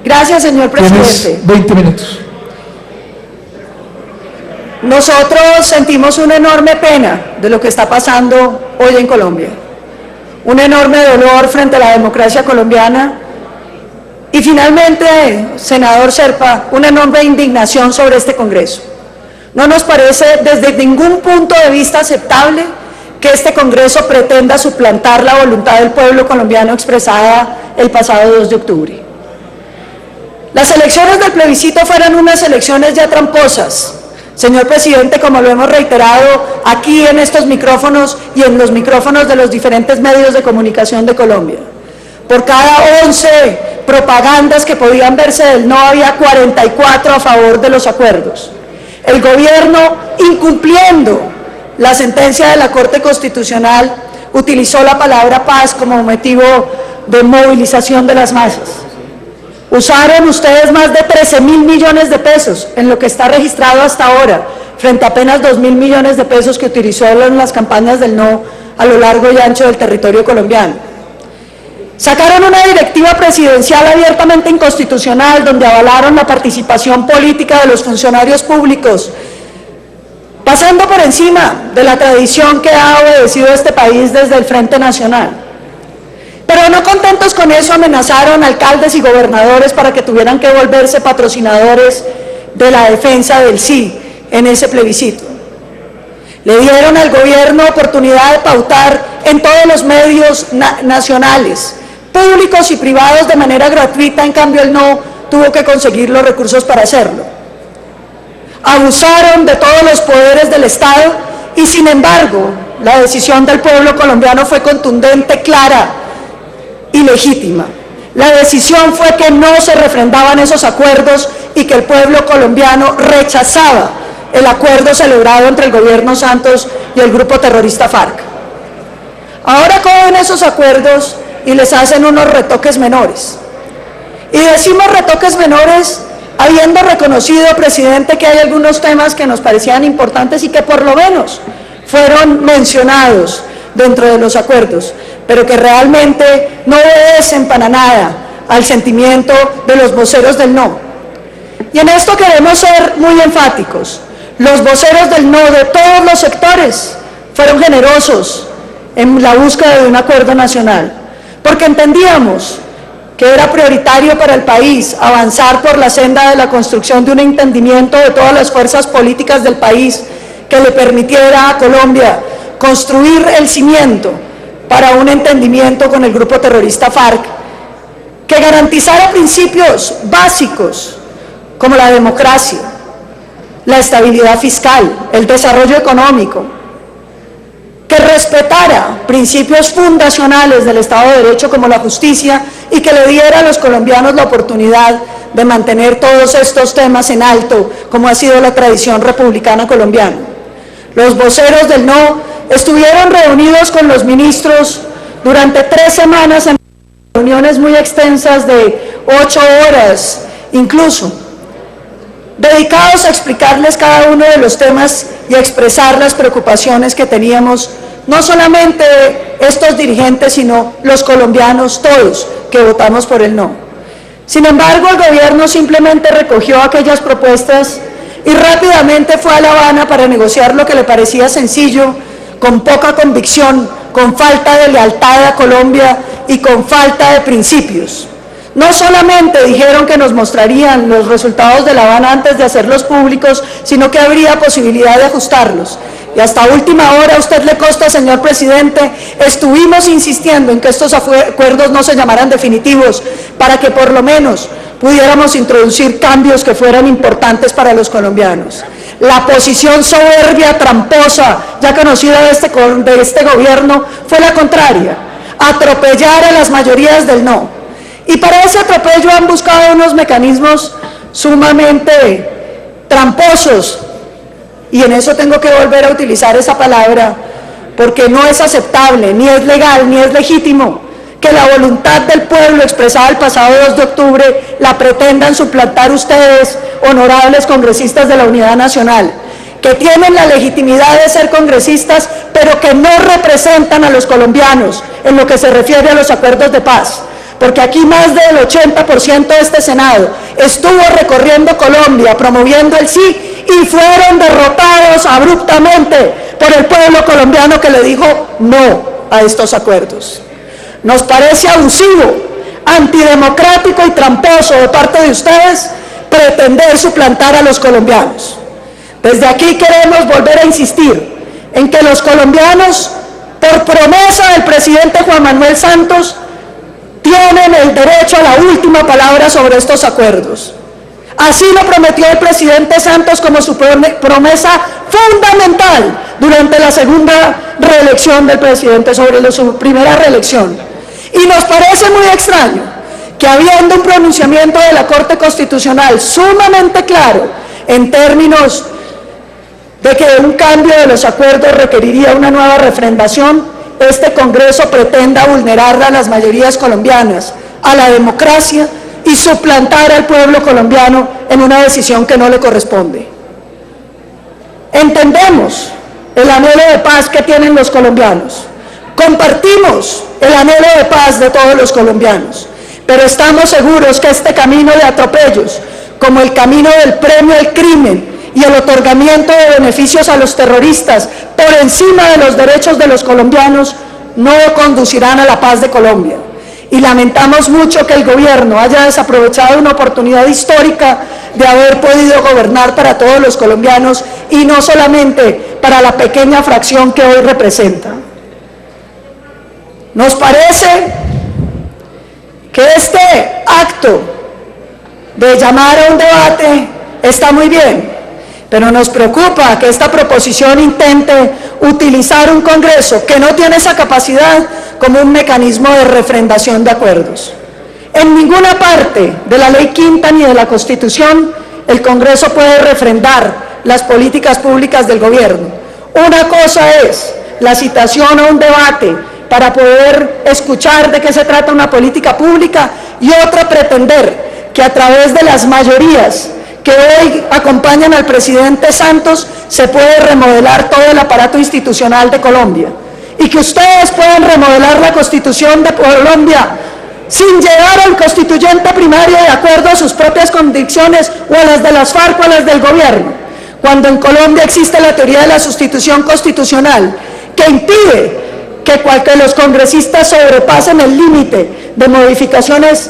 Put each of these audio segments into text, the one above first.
Gracias, señor presidente. Tienes 20 minutos. Nosotros sentimos una enorme pena de lo que está pasando hoy en Colombia, un enorme dolor frente a la democracia colombiana y finalmente, senador Serpa, una enorme indignación sobre este Congreso. No nos parece desde ningún punto de vista aceptable que este Congreso pretenda suplantar la voluntad del pueblo colombiano expresada el pasado 2 de octubre. Las elecciones del plebiscito fueron unas elecciones ya tramposas, señor presidente, como lo hemos reiterado aquí en estos micrófonos y en los micrófonos de los diferentes medios de comunicación de Colombia. Por cada 11 propagandas que podían verse del no, había 44 a favor de los acuerdos. El gobierno, incumpliendo la sentencia de la Corte Constitucional, utilizó la palabra paz como motivo de movilización de las masas. Usaron ustedes más de 13.000 millones de pesos en lo que está registrado hasta ahora, frente a apenas 2.000 millones de pesos que utilizó en las campañas del no a lo largo y ancho del territorio colombiano. Sacaron una directiva presidencial abiertamente inconstitucional donde avalaron la participación política de los funcionarios públicos, pasando por encima de la tradición que ha obedecido este país desde el Frente Nacional. Pero no contentos con eso, amenazaron alcaldes y gobernadores para que tuvieran que volverse patrocinadores de la defensa del sí en ese plebiscito. Le dieron al gobierno oportunidad de pautar en todos los medios nacionales, públicos y privados, de manera gratuita. En cambio el no tuvo que conseguir los recursos para hacerlo. Abusaron de todos los poderes del Estado y, sin embargo, la decisión del pueblo colombiano fue contundente, clara y legítima. La decisión fue que no se refrendaban esos acuerdos y que el pueblo colombiano rechazaba el acuerdo celebrado entre el gobierno Santos y el grupo terrorista FARC. Ahora cogen esos acuerdos y les hacen unos retoques menores. Y decimos retoques menores habiendo reconocido, presidente, que hay algunos temas que nos parecían importantes y que por lo menos fueron mencionados dentro de los acuerdos, pero que realmente no obedecen para nada al sentimiento de los voceros del no. Y en esto queremos ser muy enfáticos. Los voceros del no de todos los sectores fueron generosos en la búsqueda de un acuerdo nacional, porque entendíamos que era prioritario para el país avanzar por la senda de la construcción de un entendimiento de todas las fuerzas políticas del país que le permitiera a Colombia construir el cimiento para un entendimiento con el grupo terrorista FARC, que garantizara principios básicos como la democracia, la estabilidad fiscal, el desarrollo económico, que respetara principios fundacionales del Estado de Derecho como la justicia y que le diera a los colombianos la oportunidad de mantener todos estos temas en alto, como ha sido la tradición republicana colombiana. Los voceros del no estuvieron reunidos con los ministros durante 3 semanas en reuniones muy extensas de 8 horas, incluso, dedicados a explicarles cada uno de los temas y a expresar las preocupaciones que teníamos, no solamente estos dirigentes, sino los colombianos todos que votamos por el no. Sin embargo, el gobierno simplemente recogió aquellas propuestas y rápidamente fue a La Habana para negociar lo que le parecía sencillo, con poca convicción, con falta de lealtad a Colombia y con falta de principios. No solamente dijeron que nos mostrarían los resultados de La Habana antes de hacerlos públicos, sino que habría posibilidad de ajustarlos. Y hasta última hora, a usted le consta, señor presidente, estuvimos insistiendo en que estos acuerdos no se llamaran definitivos, para que por lo menos pudiéramos introducir cambios que fueran importantes para los colombianos. La posición soberbia, tramposa, ya conocida de este gobierno, fue la contraria: atropellar a las mayorías del no. Y para ese atropello han buscado unos mecanismos sumamente tramposos, y en eso tengo que volver a utilizar esa palabra, porque no es aceptable, ni es legal, ni es legítimo que la voluntad del pueblo expresada el pasado 2 de octubre la pretendan suplantar ustedes, honorables congresistas de la Unidad Nacional, que tienen la legitimidad de ser congresistas, pero que no representan a los colombianos en lo que se refiere a los acuerdos de paz. porque aquí más del 80% de este Senado estuvo recorriendo Colombia promoviendo el sí y fueron derrotados abruptamente por el pueblo colombiano que le dijo no a estos acuerdos. Nos parece abusivo, antidemocrático y tramposo de parte de ustedes pretender suplantar a los colombianos. Desde aquí queremos volver a insistir en que los colombianos, por promesa del presidente Juan Manuel Santos, tienen el derecho a la última palabra sobre estos acuerdos. Así lo prometió el presidente Santos como su promesa fundamental durante la segunda reelección del presidente, sobre su primera reelección. Y nos parece muy extraño que, habiendo un pronunciamiento de la Corte Constitucional sumamente claro en términos de que un cambio de los acuerdos requeriría una nueva refrendación, este Congreso pretenda vulnerar a las mayorías colombianas, a la democracia y suplantar al pueblo colombiano en una decisión que no le corresponde. Entendemos el anhelo de paz que tienen los colombianos, compartimos el anhelo de paz de todos los colombianos, pero estamos seguros que este camino de atropellos, como el camino del premio al crimen y el otorgamiento de beneficios a los terroristas por encima de los derechos de los colombianos, no conducirán a la paz de Colombia. Y lamentamos mucho que el gobierno haya desaprovechado una oportunidad histórica de haber podido gobernar para todos los colombianos y no solamente para la pequeña fracción que hoy representa. Nos parece que este acto de llamar a un debate está muy bien, pero nos preocupa que esta proposición intente utilizar un Congreso que no tiene esa capacidad como un mecanismo de refrendación de acuerdos. En ninguna parte de la Ley Quinta ni de la Constitución el Congreso puede refrendar las políticas públicas del gobierno. Una cosa es la citación a un debate para poder escuchar de qué se trata una política pública, y otra pretender que a través de las mayorías que hoy acompañan al presidente Santos se puede remodelar todo el aparato institucional de Colombia, y que ustedes puedan remodelar la Constitución de Colombia sin llevar al constituyente primario de acuerdo a sus propias convicciones o a las de las FARC o a las del gobierno, cuando en Colombia existe la teoría de la sustitución constitucional que impide que los congresistas sobrepasen el límite de modificaciones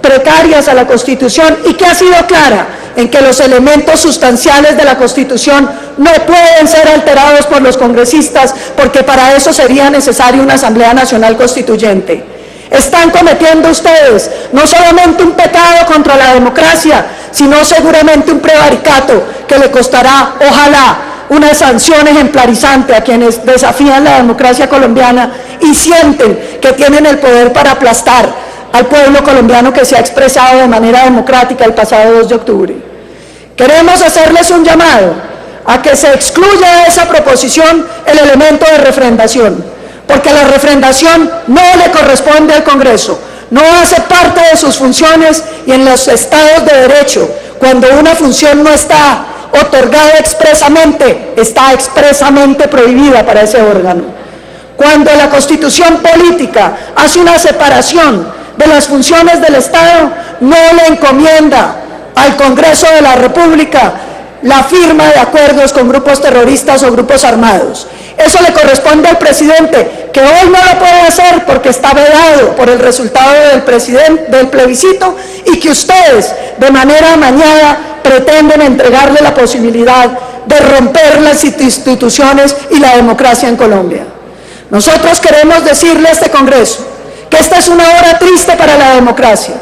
precarias a la Constitución, y que ha sido clara en que los elementos sustanciales de la Constitución no pueden ser alterados por los congresistas, porque para eso sería necesaria una Asamblea Nacional Constituyente. Están cometiendo ustedes no solamente un pecado contra la democracia, sino seguramente un prevaricato que le costará, ojalá, una sanción ejemplarizante a quienes desafían la democracia colombiana y sienten que tienen el poder para aplastar al pueblo colombiano que se ha expresado de manera democrática el pasado 2 de octubre. Queremos hacerles un llamado a que se excluya de esa proposición el elemento de refrendación, porque la refrendación no le corresponde al Congreso, no hace parte de sus funciones, y en los estados de derecho, cuando una función no está otorgada expresamente, está expresamente prohibida para ese órgano. Cuando la Constitución política hace una separación de las funciones del Estado, no le encomienda al Congreso de la República la firma de acuerdos con grupos terroristas o grupos armados. Eso le corresponde al presidente, que hoy no lo puede hacer porque está vedado por el resultado del plebiscito, y que ustedes de manera amañada pretenden entregarle la posibilidad de romper las instituciones y la democracia en Colombia. Nosotros queremos decirle a este Congreso que esta es una hora triste para la democracia,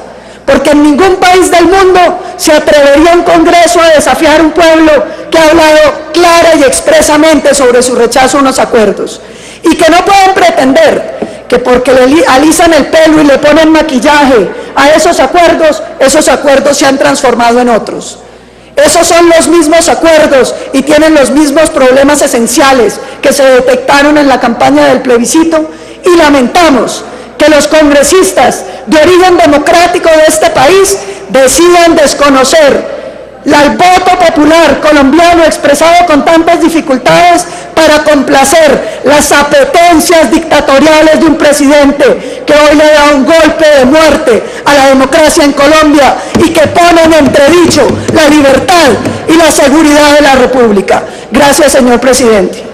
porque en ningún país del mundo se atrevería un Congreso a desafiar a un pueblo que ha hablado clara y expresamente sobre su rechazo a unos acuerdos, y que no pueden pretender que porque le alisan el pelo y le ponen maquillaje a esos acuerdos se han transformado en otros. Esos son los mismos acuerdos y tienen los mismos problemas esenciales que se detectaron en la campaña del plebiscito, y lamentamos que los congresistas de origen democrático de este país decidan desconocer al voto popular colombiano expresado con tantas dificultades para complacer las apetencias dictatoriales de un presidente que hoy le da un golpe de muerte a la democracia en Colombia y que pone en entredicho la libertad y la seguridad de la República. Gracias, señor presidente.